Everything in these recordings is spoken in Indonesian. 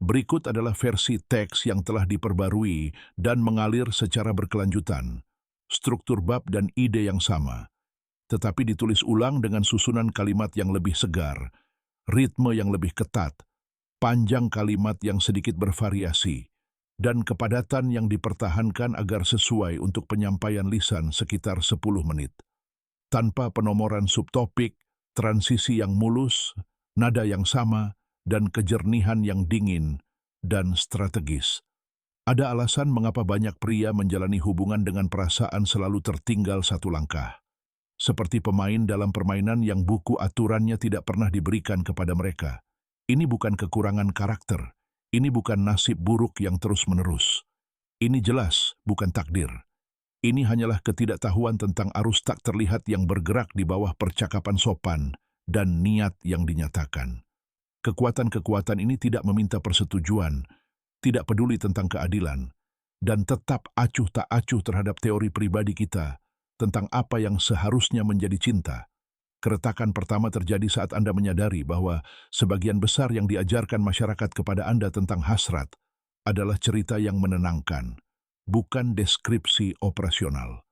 Berikut adalah versi teks yang telah diperbarui dan mengalir secara berkelanjutan. Struktur bab dan ide yang sama, tetapi ditulis ulang dengan susunan kalimat yang lebih segar, ritme yang lebih ketat, panjang kalimat yang sedikit bervariasi, dan kepadatan yang dipertahankan agar sesuai untuk penyampaian lisan sekitar 10 menit. Tanpa penomoran subtopik, transisi yang mulus, nada yang sama, dan kejernihan yang dingin dan strategis. Ada alasan mengapa banyak pria menjalani hubungan dengan perasaan selalu tertinggal satu langkah. Seperti pemain dalam permainan yang buku aturannya tidak pernah diberikan kepada mereka. Ini bukan kekurangan karakter. Ini bukan nasib buruk yang terus-menerus. Ini jelas bukan takdir. Ini hanyalah ketidaktahuan tentang arus tak terlihat yang bergerak di bawah percakapan sopan dan niat yang dinyatakan. Kekuatan-kekuatan ini tidak meminta persetujuan, tidak peduli tentang keadilan, dan tetap acuh tak acuh terhadap teori pribadi kita tentang apa yang seharusnya menjadi cinta. Keretakan pertama terjadi saat Anda menyadari bahwa sebagian besar yang diajarkan masyarakat kepada Anda tentang hasrat adalah cerita yang menenangkan, bukan deskripsi operasional.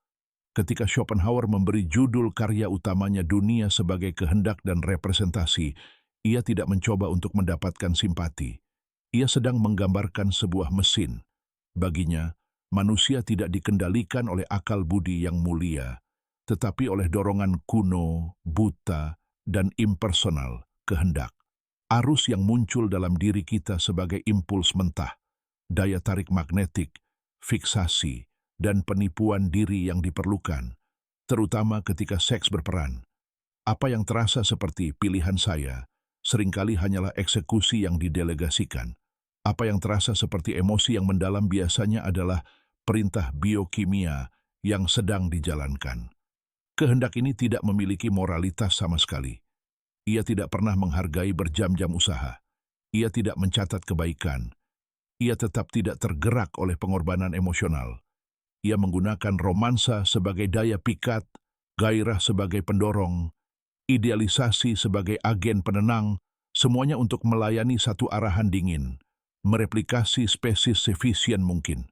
Ketika Schopenhauer memberi judul karya utamanya Dunia sebagai Kehendak dan Representasi, ia tidak mencoba untuk mendapatkan simpati. Ia sedang menggambarkan sebuah mesin. Baginya, manusia tidak dikendalikan oleh akal budi yang mulia, tetapi oleh dorongan kuno, buta, dan impersonal, kehendak. Arus yang muncul dalam diri kita sebagai impuls mentah, daya tarik magnetik, fiksasi, dan penipuan diri yang diperlukan, terutama ketika seks berperan. Apa yang terasa seperti pilihan saya, seringkali hanyalah eksekusi yang didelegasikan. Apa yang terasa seperti emosi yang mendalam biasanya adalah perintah biokimia yang sedang dijalankan. Kehendak ini tidak memiliki moralitas sama sekali. Ia tidak pernah menghargai berjam-jam usaha. Ia tidak mencatat kebaikan. Ia tetap tidak tergerak oleh pengorbanan emosional. Ia menggunakan romansa sebagai daya pikat, gairah sebagai pendorong, idealisasi sebagai agen penenang, semuanya untuk melayani satu arahan dingin, mereplikasi spesies sefisien mungkin.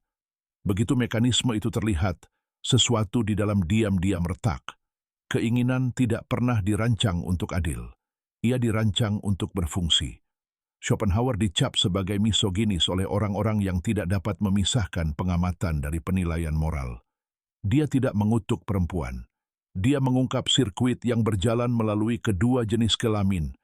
Begitu mekanisme itu terlihat, sesuatu di dalam diam-diam retak. Keinginan tidak pernah dirancang untuk adil. Ia dirancang untuk berfungsi. Schopenhauer dicap sebagai misoginis oleh orang-orang yang tidak dapat memisahkan pengamatan dari penilaian moral. Dia tidak mengutuk perempuan. Dia mengungkap sirkuit yang berjalan melalui kedua jenis kelamin.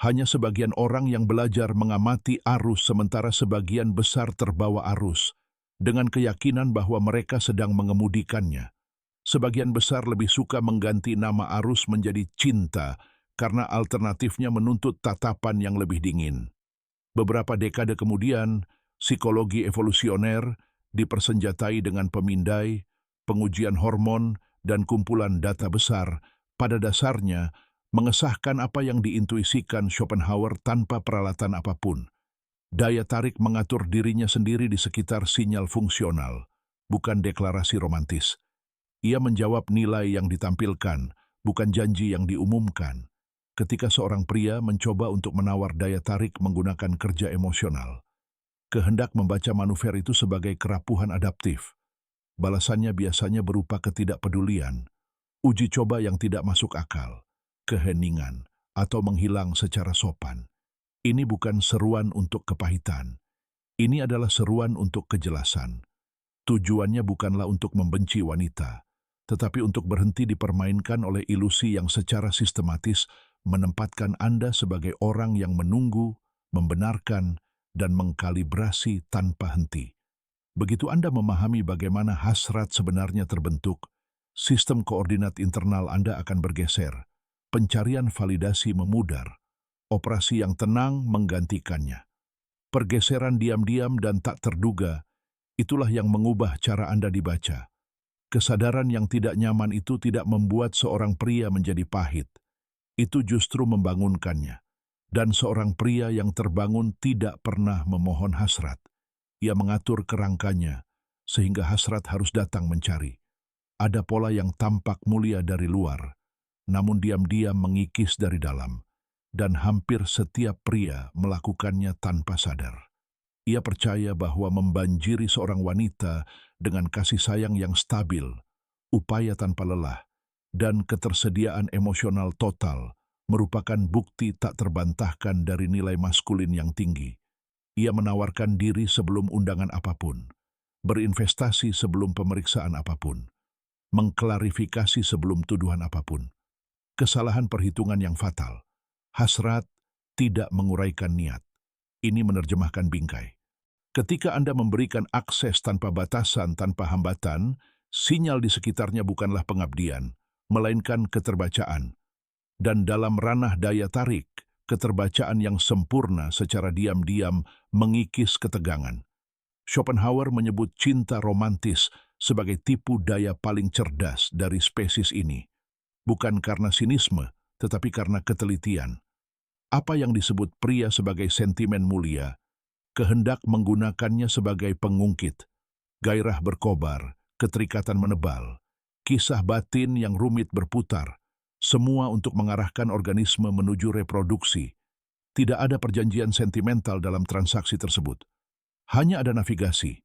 Hanya sebagian orang yang belajar mengamati arus sementara sebagian besar terbawa arus, dengan keyakinan bahwa mereka sedang mengemudikannya. Sebagian besar lebih suka mengganti nama arus menjadi cinta karena alternatifnya menuntut tatapan yang lebih dingin. Beberapa dekade kemudian, psikologi evolusioner dipersenjatai dengan pemindai, pengujian hormon, dan kumpulan data besar, pada dasarnya mengesahkan apa yang diintuisikan Schopenhauer tanpa peralatan apapun. Daya tarik mengatur dirinya sendiri di sekitar sinyal fungsional, bukan deklarasi romantis. Ia menjawab nilai yang ditampilkan, bukan janji yang diumumkan. Ketika seorang pria mencoba untuk menawar daya tarik menggunakan kerja emosional, kehendak membaca manuver itu sebagai kerapuhan adaptif. Balasannya biasanya berupa ketidakpedulian, uji coba yang tidak masuk akal, keheningan, atau menghilang secara sopan. Ini bukan seruan untuk kepahitan. Ini adalah seruan untuk kejelasan. Tujuannya bukanlah untuk membenci wanita, tetapi untuk berhenti dipermainkan oleh ilusi yang secara sistematis menempatkan Anda sebagai orang yang menunggu, membenarkan, dan mengkalibrasi tanpa henti. Begitu Anda memahami bagaimana hasrat sebenarnya terbentuk, sistem koordinat internal Anda akan bergeser. Pencarian validasi memudar. Operasi yang tenang menggantikannya. Pergeseran diam-diam dan tak terduga, itulah yang mengubah cara Anda dibaca. Kesadaran yang tidak nyaman itu tidak membuat seorang pria menjadi pahit. Itu justru membangunkannya. Dan seorang pria yang terbangun tidak pernah memohon hasrat. Ia mengatur kerangkanya, sehingga hasrat harus datang mencari. Ada pola yang tampak mulia dari luar, namun diam-diam mengikis dari dalam. Dan hampir setiap pria melakukannya tanpa sadar. Ia percaya bahwa membanjiri seorang wanita dengan kasih sayang yang stabil, upaya tanpa lelah, dan ketersediaan emosional total merupakan bukti tak terbantahkan dari nilai maskulin yang tinggi. Ia menawarkan diri sebelum undangan apapun, berinvestasi sebelum pemeriksaan apapun, mengklarifikasi sebelum tuduhan apapun. Kesalahan perhitungan yang fatal. Hasrat tidak menguraikan niat. Ini menerjemahkan bingkai. Ketika Anda memberikan akses tanpa batasan, tanpa hambatan, sinyal di sekitarnya bukanlah pengabdian, melainkan keterbacaan. Dan dalam ranah daya tarik, keterbacaan yang sempurna secara diam-diam mengikis ketegangan. Schopenhauer menyebut cinta romantis sebagai tipu daya paling cerdas dari spesies ini. Bukan karena sinisme, tetapi karena ketelitian. Apa yang disebut pria sebagai sentimen mulia, kehendak menggunakannya sebagai pengungkit, gairah berkobar, keterikatan menebal, kisah batin yang rumit berputar, semua untuk mengarahkan organisme menuju reproduksi. Tidak ada perjanjian sentimental dalam transaksi tersebut. Hanya ada navigasi.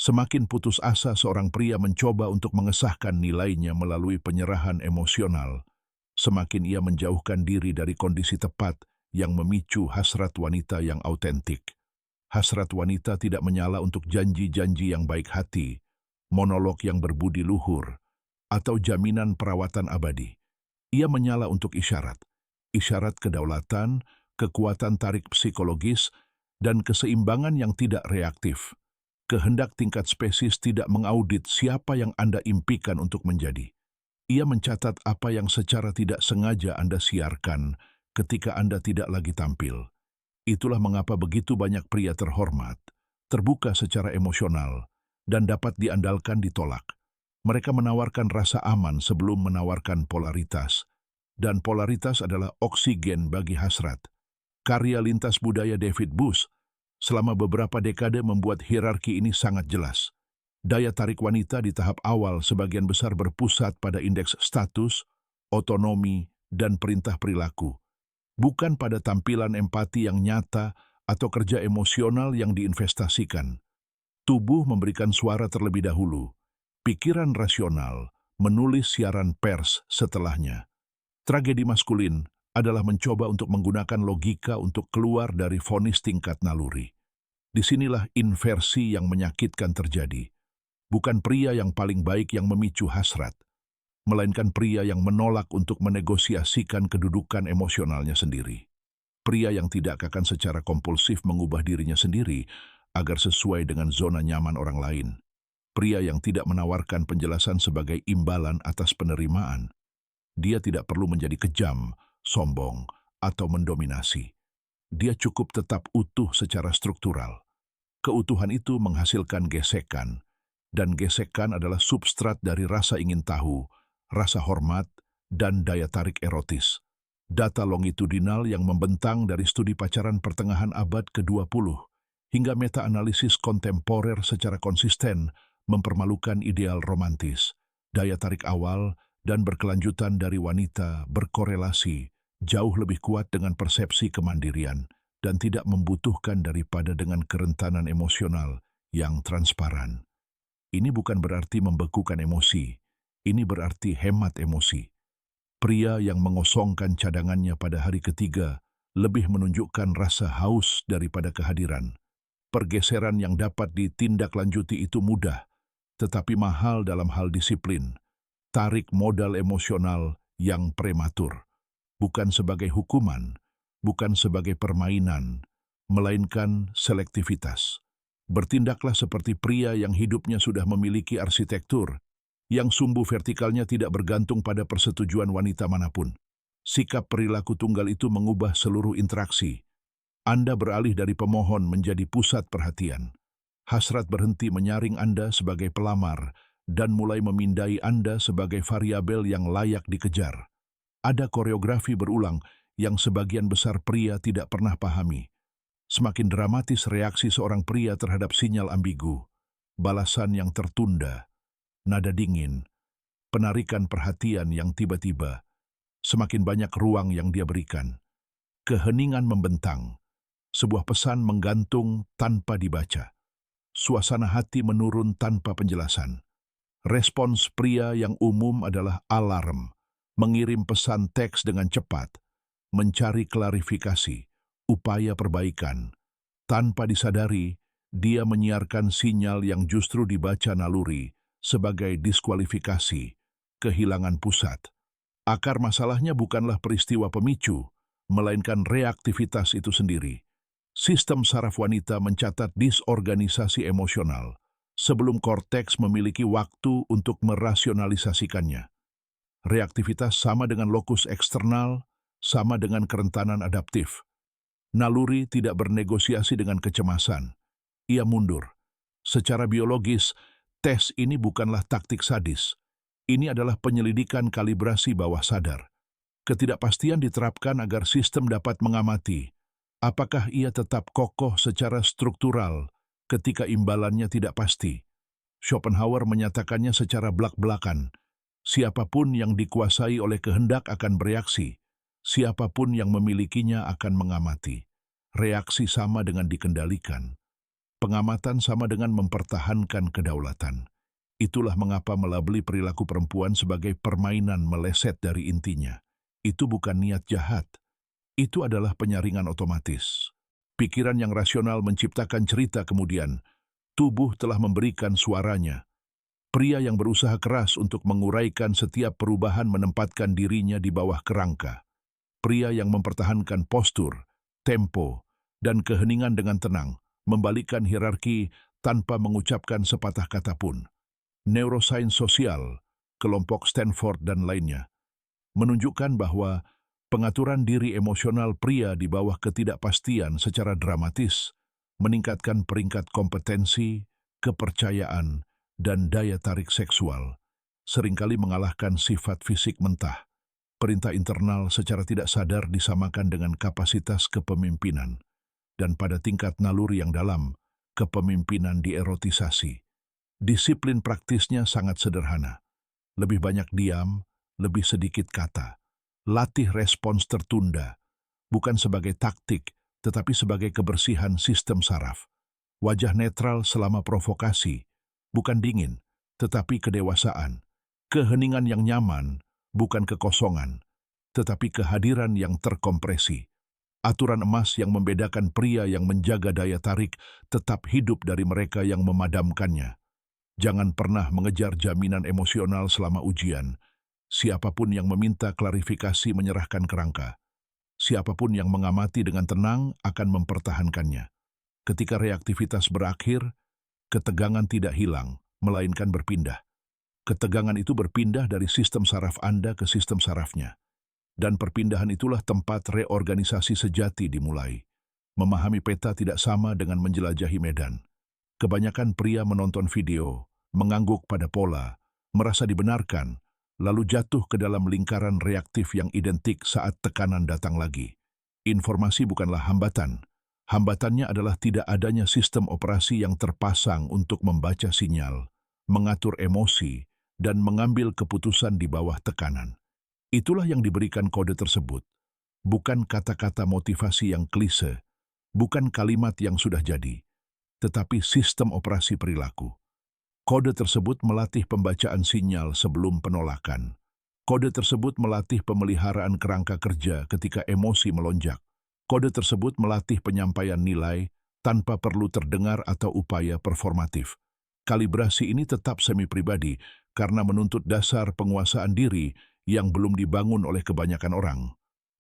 Semakin putus asa seorang pria mencoba untuk mengesahkan nilainya melalui penyerahan emosional, semakin ia menjauhkan diri dari kondisi tepat yang memicu hasrat wanita yang autentik. Hasrat wanita tidak menyala untuk janji-janji yang baik hati, monolog yang berbudi luhur, atau jaminan perawatan abadi. Ia menyala untuk isyarat. Isyarat kedaulatan, kekuatan tarik psikologis, dan keseimbangan yang tidak reaktif. Kehendak tingkat spesies tidak mengaudit siapa yang Anda impikan untuk menjadi. Ia mencatat apa yang secara tidak sengaja Anda siarkan ketika Anda tidak lagi tampil. Itulah mengapa begitu banyak pria terhormat, terbuka secara emosional, dan dapat diandalkan ditolak. Mereka menawarkan rasa aman sebelum menawarkan polaritas, dan polaritas adalah oksigen bagi hasrat. Karya lintas budaya David Buss selama beberapa dekade membuat hierarki ini sangat jelas. Daya tarik wanita di tahap awal sebagian besar berpusat pada indeks status, otonomi, dan perintah perilaku. Bukan pada tampilan empati yang nyata atau kerja emosional yang diinvestasikan. Tubuh memberikan suara terlebih dahulu. Pikiran rasional menulis siaran pers setelahnya. Tragedi maskulin adalah mencoba untuk menggunakan logika untuk keluar dari vonis tingkat naluri. Disinilah inversi yang menyakitkan terjadi. Bukan pria yang paling baik yang memicu hasrat, melainkan pria yang menolak untuk menegosiasikan kedudukan emosionalnya sendiri. Pria yang tidak akan secara kompulsif mengubah dirinya sendiri agar sesuai dengan zona nyaman orang lain. Pria yang tidak menawarkan penjelasan sebagai imbalan atas penerimaan. Dia tidak perlu menjadi kejam, sombong, atau mendominasi. Dia cukup tetap utuh secara struktural. Keutuhan itu menghasilkan gesekan, dan gesekan adalah substrat dari rasa ingin tahu, rasa hormat, dan daya tarik erotis. Data longitudinal yang membentang dari studi pacaran pertengahan abad ke-20 hingga meta-analisis kontemporer secara konsisten mempermalukan ideal romantis. Daya tarik awal dan berkelanjutan dari wanita berkorelasi jauh lebih kuat dengan persepsi kemandirian dan tidak membutuhkan daripada dengan kerentanan emosional yang transparan. Ini bukan berarti membekukan emosi. Ini berarti hemat emosi. Pria yang mengosongkan cadangannya pada hari ketiga lebih menunjukkan rasa haus daripada kehadiran. Pergeseran yang dapat ditindaklanjuti itu mudah, tetapi mahal dalam hal disiplin. Tarik modal emosional yang prematur. Bukan sebagai hukuman, bukan sebagai permainan, melainkan selektivitas. Bertindaklah seperti pria yang hidupnya sudah memiliki arsitektur, yang sumbu vertikalnya tidak bergantung pada persetujuan wanita manapun. Sikap perilaku tunggal itu mengubah seluruh interaksi. Anda beralih dari pemohon menjadi pusat perhatian. Hasrat berhenti menyaring Anda sebagai pelamar dan mulai memindai Anda sebagai variabel yang layak dikejar. Ada koreografi berulang yang sebagian besar pria tidak pernah pahami. Semakin dramatis reaksi seorang pria terhadap sinyal ambigu, balasan yang tertunda, nada dingin, penarikan perhatian yang tiba-tiba, semakin banyak ruang yang dia berikan. Keheningan membentang, Sebuah pesan menggantung tanpa dibaca. Suasana hati menurun tanpa penjelasan. Respons pria yang umum adalah alarm, mengirim pesan teks dengan cepat, mencari klarifikasi, upaya perbaikan. Tanpa disadari, dia menyiarkan sinyal yang justru dibaca naluri sebagai diskualifikasi, kehilangan pusat. Akar masalahnya bukanlah peristiwa pemicu, melainkan reaktivitas itu sendiri. Sistem saraf wanita mencatat disorganisasi emosional sebelum korteks memiliki waktu untuk merasionalisasikannya. Reaktivitas sama dengan lokus eksternal, sama dengan kerentanan adaptif. Naluri tidak bernegosiasi dengan kecemasan. Ia mundur. Secara biologis, tes ini bukanlah taktik sadis. Ini adalah penyelidikan kalibrasi bawah sadar. Ketidakpastian diterapkan agar sistem dapat mengamati apakah ia tetap kokoh secara struktural ketika imbalannya tidak pasti. Schopenhauer menyatakannya secara belak-belakan, siapapun yang dikuasai oleh kehendak akan bereaksi, siapapun yang memilikinya akan mengamati. Reaksi sama dengan dikendalikan. Pengamatan sama dengan mempertahankan kedaulatan. Itulah mengapa melabeli perilaku perempuan sebagai permainan meleset dari intinya. Itu bukan niat jahat. Itu adalah penyaringan otomatis. Pikiran yang rasional menciptakan cerita kemudian. Tubuh telah memberikan suaranya. Pria yang berusaha keras untuk menguraikan setiap perubahan menempatkan dirinya di bawah kerangka. Pria yang mempertahankan postur, tempo, dan keheningan dengan tenang, membalikkan hierarki tanpa mengucapkan sepatah kata pun. Neuroscience sosial, kelompok Stanford dan lainnya, menunjukkan bahwa pengaturan diri emosional pria di bawah ketidakpastian secara dramatis meningkatkan peringkat kompetensi, kepercayaan, dan daya tarik seksual, seringkali mengalahkan sifat fisik mentah. Perintah internal secara tidak sadar disamakan dengan kapasitas kepemimpinan, dan pada tingkat naluri yang dalam, kepemimpinan dierotisasi. Disiplin praktisnya sangat sederhana. Lebih banyak diam, lebih sedikit kata. Latih respons tertunda, bukan sebagai taktik, tetapi sebagai kebersihan sistem saraf. Wajah netral selama provokasi, bukan dingin, tetapi kedewasaan. Keheningan yang nyaman, bukan kekosongan, tetapi kehadiran yang terkompresi. Aturan emas yang membedakan pria yang menjaga daya tarik tetap hidup dari mereka yang memadamkannya. Jangan pernah mengejar jaminan emosional selama ujian. Siapapun yang meminta klarifikasi menyerahkan kerangka. Siapapun yang mengamati dengan tenang akan mempertahankannya. Ketika reaktivitas berakhir, ketegangan tidak hilang, melainkan berpindah. Ketegangan itu berpindah dari sistem saraf Anda ke sistem sarafnya. Dan perpindahan itulah tempat reorganisasi sejati dimulai. Memahami peta tidak sama dengan menjelajahi medan. Kebanyakan pria menonton video, mengangguk pada pola, merasa dibenarkan, lalu jatuh ke dalam lingkaran reaktif yang identik saat tekanan datang lagi. Informasi bukanlah hambatan. Hambatannya adalah tidak adanya sistem operasi yang terpasang untuk membaca sinyal, mengatur emosi, dan mengambil keputusan di bawah tekanan. Itulah yang diberikan kode tersebut. Bukan kata-kata motivasi yang klise, bukan kalimat yang sudah jadi, tetapi sistem operasi perilaku. Kode tersebut melatih pembacaan sinyal sebelum penolakan. Kode tersebut melatih pemeliharaan kerangka kerja ketika emosi melonjak. Kode tersebut melatih penyampaian nilai tanpa perlu terdengar atau upaya performatif. Kalibrasi ini tetap semi-pribadi karena menuntut dasar penguasaan diri yang belum dibangun oleh kebanyakan orang.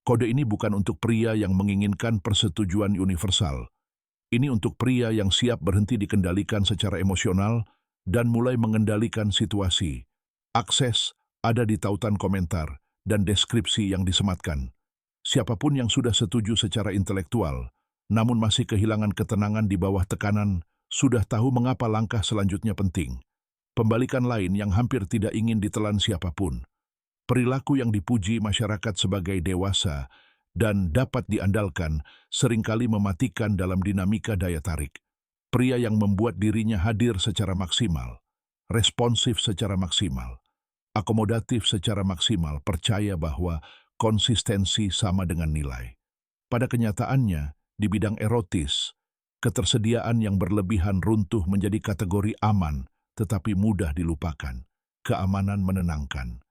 Kode ini bukan untuk pria yang menginginkan persetujuan universal. Ini untuk pria yang siap berhenti dikendalikan secara emosional dan mulai mengendalikan situasi. Akses ada di tautan komentar dan deskripsi yang disematkan. Siapapun yang sudah setuju secara intelektual, namun masih kehilangan ketenangan di bawah tekanan, sudah tahu mengapa langkah selanjutnya penting. Pembalikan lain yang hampir tidak ingin ditelan siapapun. Perilaku yang dipuji masyarakat sebagai dewasa dan dapat diandalkan seringkali mematikan dalam dinamika daya tarik. Pria yang membuat dirinya hadir secara maksimal, responsif secara maksimal, akomodatif secara maksimal, percaya bahwa konsistensi sama dengan nilai. Pada kenyataannya, di bidang erotis, ketersediaan yang berlebihan runtuh menjadi kategori aman, tetapi mudah dilupakan. Keamanan menenangkan.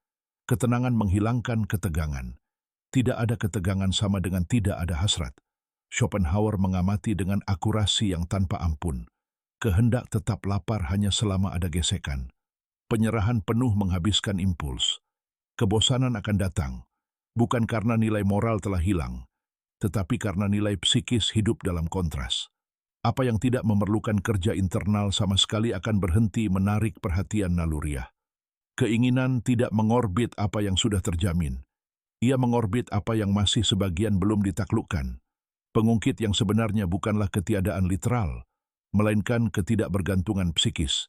Ketenangan menghilangkan ketegangan. Tidak ada ketegangan sama dengan tidak ada hasrat. Schopenhauer mengamati dengan akurasi yang tanpa ampun. Kehendak tetap lapar hanya selama ada gesekan. Penyerahan penuh menghabiskan impuls. Kebosanan akan datang, bukan karena nilai moral telah hilang, tetapi karena nilai psikis hidup dalam kontras. Apa yang tidak memerlukan kerja internal sama sekali akan berhenti menarik perhatian naluriah. Keinginan tidak mengorbit apa yang sudah terjamin. Ia mengorbit apa yang masih sebagian belum ditaklukkan. Pengungkit yang sebenarnya bukanlah ketiadaan literal, melainkan ketidakbergantungan psikis.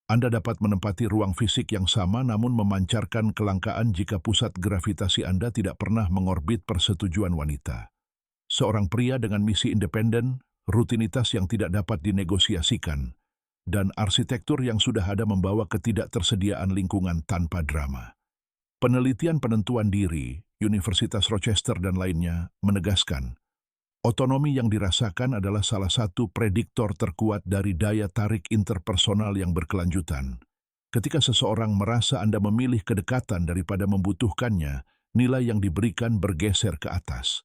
Anda dapat menempati ruang fisik yang sama namun memancarkan kelangkaan jika pusat gravitasi Anda tidak pernah mengorbit persetujuan wanita. Seorang pria dengan misi independen, rutinitas yang tidak dapat dinegosiasikan, dan arsitektur yang sudah ada membawa ketidaktersediaan lingkungan tanpa drama. Penelitian penentuan diri, Universitas Rochester dan lainnya, menegaskan, otonomi yang dirasakan adalah salah satu prediktor terkuat dari daya tarik interpersonal yang berkelanjutan. Ketika seseorang merasa Anda memilih kedekatan daripada membutuhkannya, nilai yang diberikan bergeser ke atas.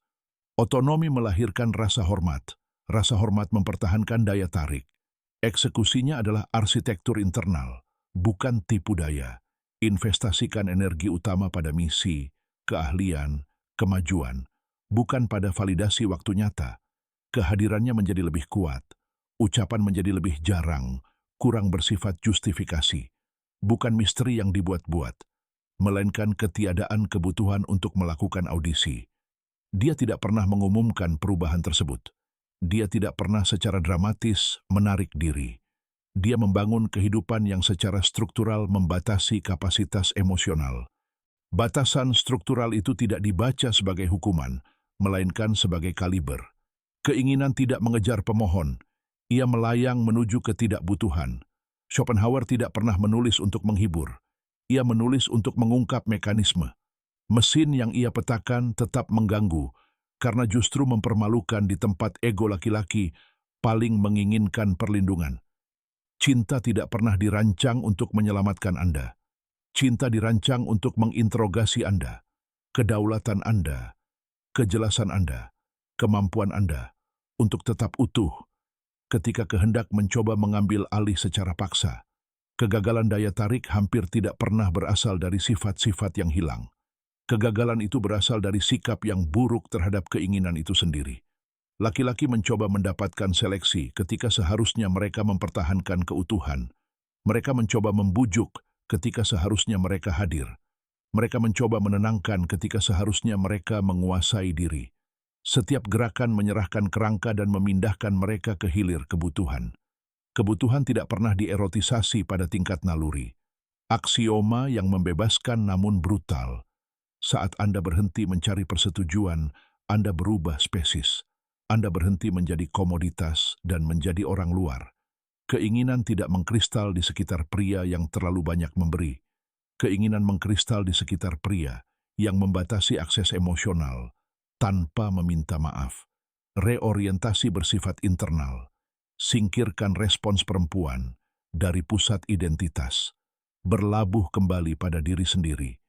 Otonomi melahirkan rasa hormat. Rasa hormat mempertahankan daya tarik. Eksekusinya adalah arsitektur internal, bukan tipu daya. Investasikan energi utama pada misi, keahlian, kemajuan, bukan pada validasi waktu nyata. Kehadirannya menjadi lebih kuat, ucapan menjadi lebih jarang, kurang bersifat justifikasi. Bukan misteri yang dibuat-buat, melainkan ketiadaan kebutuhan untuk melakukan audisi. Dia tidak pernah mengumumkan perubahan tersebut. Dia tidak pernah secara dramatis menarik diri. Dia membangun kehidupan yang secara struktural membatasi kapasitas emosional. Batasan struktural itu tidak dibaca sebagai hukuman, melainkan sebagai kaliber. Keinginan tidak mengejar pemohon. Ia melayang menuju ketidakbutuhan. Schopenhauer tidak pernah menulis untuk menghibur. Ia menulis untuk mengungkap mekanisme. Mesin yang ia petakan tetap mengganggu, karena justru mempermalukan di tempat ego laki-laki paling menginginkan perlindungan. Cinta tidak pernah dirancang untuk menyelamatkan Anda. Cinta dirancang untuk menginterogasi Anda, kedaulatan Anda, kejelasan Anda, kemampuan Anda, untuk tetap utuh. Ketika kehendak mencoba mengambil alih secara paksa, kegagalan daya tarik hampir tidak pernah berasal dari sifat-sifat yang hilang. Kegagalan itu berasal dari sikap yang buruk terhadap keinginan itu sendiri. Laki-laki mencoba mendapatkan seleksi ketika seharusnya mereka mempertahankan keutuhan. Mereka mencoba membujuk ketika seharusnya mereka hadir. Mereka mencoba menenangkan ketika seharusnya mereka menguasai diri. Setiap gerakan menyerahkan kerangka dan memindahkan mereka ke hilir kebutuhan. Kebutuhan tidak pernah dierotisasi pada tingkat naluri. Aksioma yang membebaskan namun brutal. Saat Anda berhenti mencari persetujuan, Anda berubah spesies. Anda berhenti menjadi komoditas dan menjadi orang luar. Keinginan tidak mengkristal di sekitar pria yang terlalu banyak memberi. Keinginan mengkristal di sekitar pria yang membatasi akses emosional tanpa meminta maaf. Reorientasi bersifat internal. Singkirkan respons perempuan dari pusat identitas. Berlabuh kembali pada diri sendiri.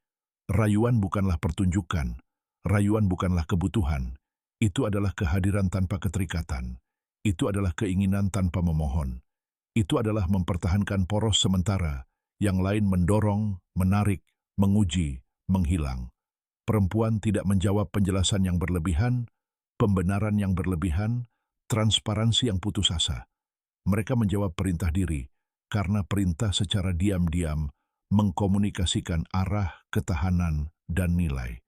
Rayuan bukanlah pertunjukan, rayuan bukanlah kebutuhan. Itu adalah kehadiran tanpa keterikatan. Itu adalah keinginan tanpa memohon. Itu adalah mempertahankan poros sementara, yang lain mendorong, menarik, menguji, menghilang. Perempuan tidak menjawab penjelasan yang berlebihan, pembenaran yang berlebihan, transparansi yang putus asa. Mereka menjawab perintah diri, karena perintah secara diam-diam mengkomunikasikan arah, ketahanan, dan nilai.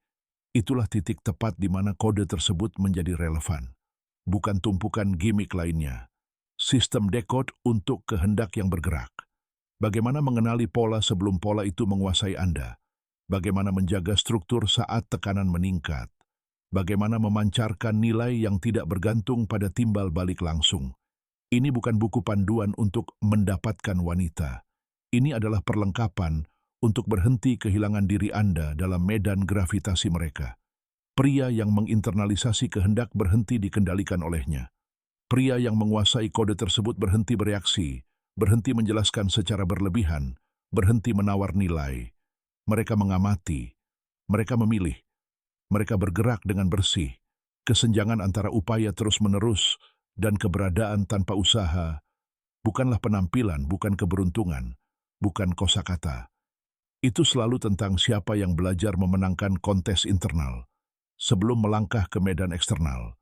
Itulah titik tepat di mana kode tersebut menjadi relevan. Bukan tumpukan gimmick lainnya. Sistem dekode untuk kehendak yang bergerak. Bagaimana mengenali pola sebelum pola itu menguasai Anda? Bagaimana menjaga struktur saat tekanan meningkat? Bagaimana memancarkan nilai yang tidak bergantung pada timbal balik langsung? Ini bukan buku panduan untuk mendapatkan wanita. Ini adalah perlengkapan untuk berhenti kehilangan diri Anda dalam medan gravitasi mereka. Pria yang menginternalisasi kehendak berhenti dikendalikan olehnya. Pria yang menguasai kode tersebut berhenti bereaksi, berhenti menjelaskan secara berlebihan, berhenti menawar nilai. Mereka mengamati, mereka memilih, mereka bergerak dengan bersih. Kesenjangan antara upaya terus-menerus dan keberadaan tanpa usaha bukanlah penampilan, bukan keberuntungan, bukan kosakata. Itu selalu tentang siapa yang belajar memenangkan kontes internal sebelum melangkah ke medan eksternal.